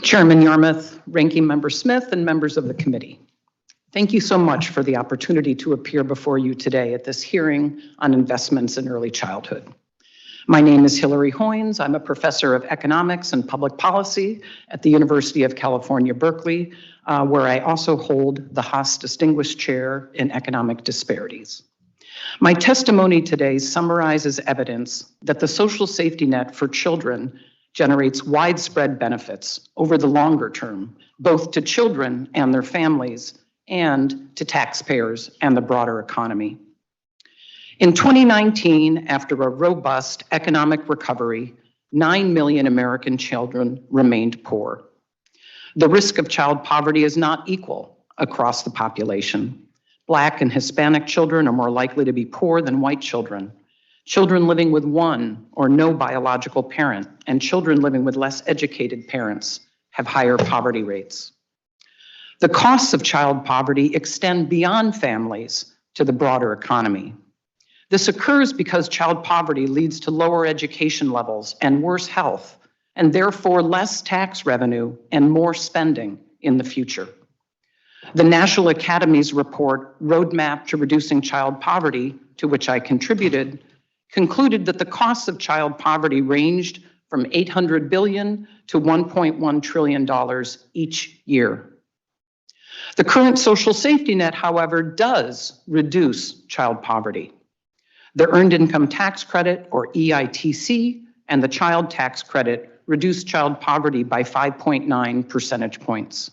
Chairman Yarmouth, Ranking Member Smith, and members of the committee. Thank you so much for the opportunity to appear before you today at this hearing on investments in early childhood. My name is Hilary Hoynes. I'm a professor of economics and public policy at the University of California, Berkeley, where I also hold the Haas Distinguished Chair in Economic Disparities. My testimony today summarizes evidence that the social safety net for children generates widespread benefits over the longer term, both to children and their families, and to taxpayers and the broader economy. In 2019, after a robust economic recovery, 9 million American children remained poor. The risk of child poverty is not equal across the population. Black and Hispanic children are more likely to be poor than white children. Children living with one or no biological parent and children living with less educated parents have higher poverty rates. The costs of child poverty extend beyond families to the broader economy. This occurs because child poverty leads to lower education levels and worse health, and therefore less tax revenue and more spending in the future. The National Academy's report, Roadmap to Reducing Child Poverty, to which I contributed, concluded that the costs of child poverty ranged from $800 billion to $1.1 trillion each year. The current social safety net, however, does reduce child poverty. The Earned Income Tax Credit, or EITC, and the Child Tax Credit reduce child poverty by 5.9 percentage points.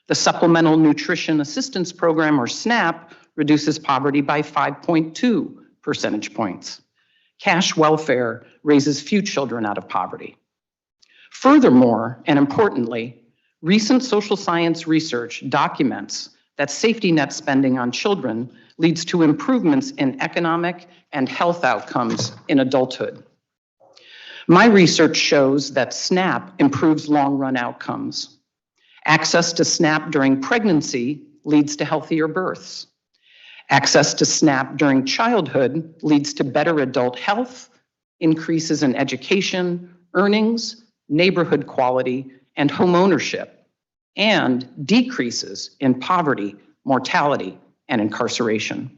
The Supplemental Nutrition Assistance Program, or SNAP, reduces poverty by 5.2 percentage points. Cash welfare raises few children out of poverty. Furthermore, and importantly, recent social science research documents that safety net spending on children leads to improvements in economic and health outcomes in adulthood. My research shows that SNAP improves long-run outcomes. Access to SNAP during pregnancy leads to healthier births. Access to SNAP during childhood leads to better adult health, increases in education, earnings, neighborhood quality, and home ownership, and decreases in poverty, mortality, and incarceration.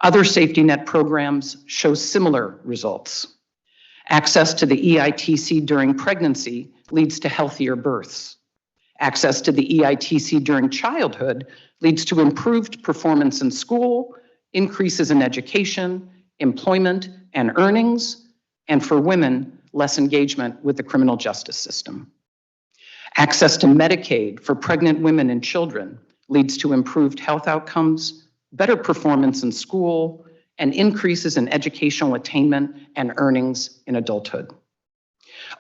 Other safety net programs show similar results. Access to the EITC during pregnancy leads to healthier births. Access to the EITC during childhood leads to improved performance in school, increases in education, employment, and earnings, and for women, less engagement with the criminal justice system. Access to Medicaid for pregnant women and children leads to improved health outcomes, better performance in school, and increases in educational attainment and earnings in adulthood.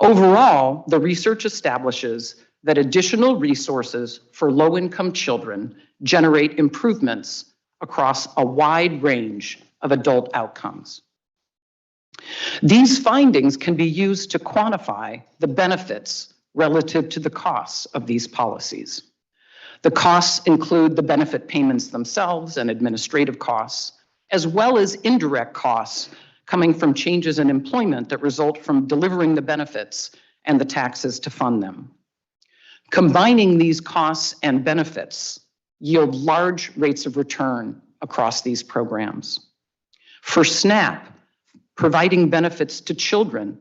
Overall, the research establishes that additional resources for low-income children generate improvements across a wide range of adult outcomes. These findings can be used to quantify the benefits relative to the costs of these policies. The costs include the benefit payments themselves and administrative costs, as well as indirect costs coming from changes in employment that result from delivering the benefits and the taxes to fund them. Combining these costs and benefits yield large rates of return across these programs. For SNAP, providing benefits to children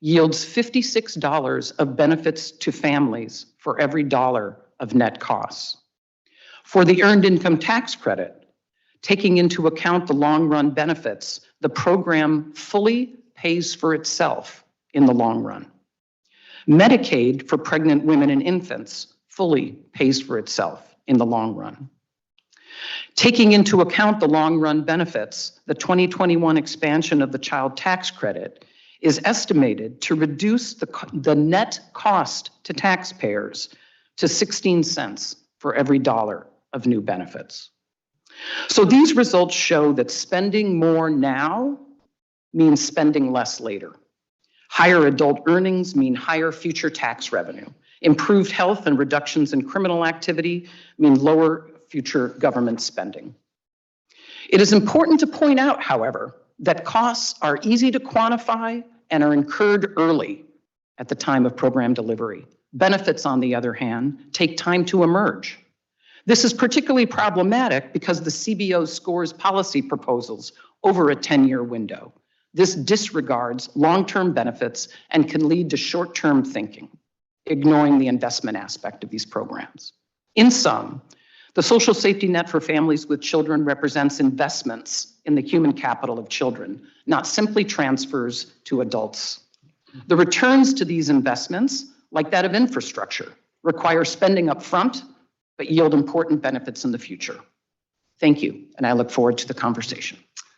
yields $56 of benefits to families for every dollar of net costs. For the Earned Income Tax Credit, taking into account the long-run benefits, the program fully pays for itself in the long run. Medicaid for pregnant women and infants fully pays for itself in the long run. Taking into account the long-run benefits, the 2021 expansion of the Child Tax Credit is estimated to reduce the net cost to taxpayers to 16 cents for every dollar of new benefits. So these results show that spending more now means spending less later. Higher adult earnings mean higher future tax revenue. Improved health and reductions in criminal activity mean lower future government spending. It is important to point out, however, that costs are easy to quantify and are incurred early at the time of program delivery. Benefits, on the other hand, take time to emerge. This is particularly problematic because the CBO scores policy proposals over a 10-year window. This disregards long-term benefits and can lead to short-term thinking, ignoring the investment aspect of these programs. In sum, the social safety net for families with children represents investments in the human capital of children, not simply transfers to adults. The returns to these investments, like that of infrastructure, require spending up front, but yield important benefits in the future. Thank you, and I look forward to the conversation.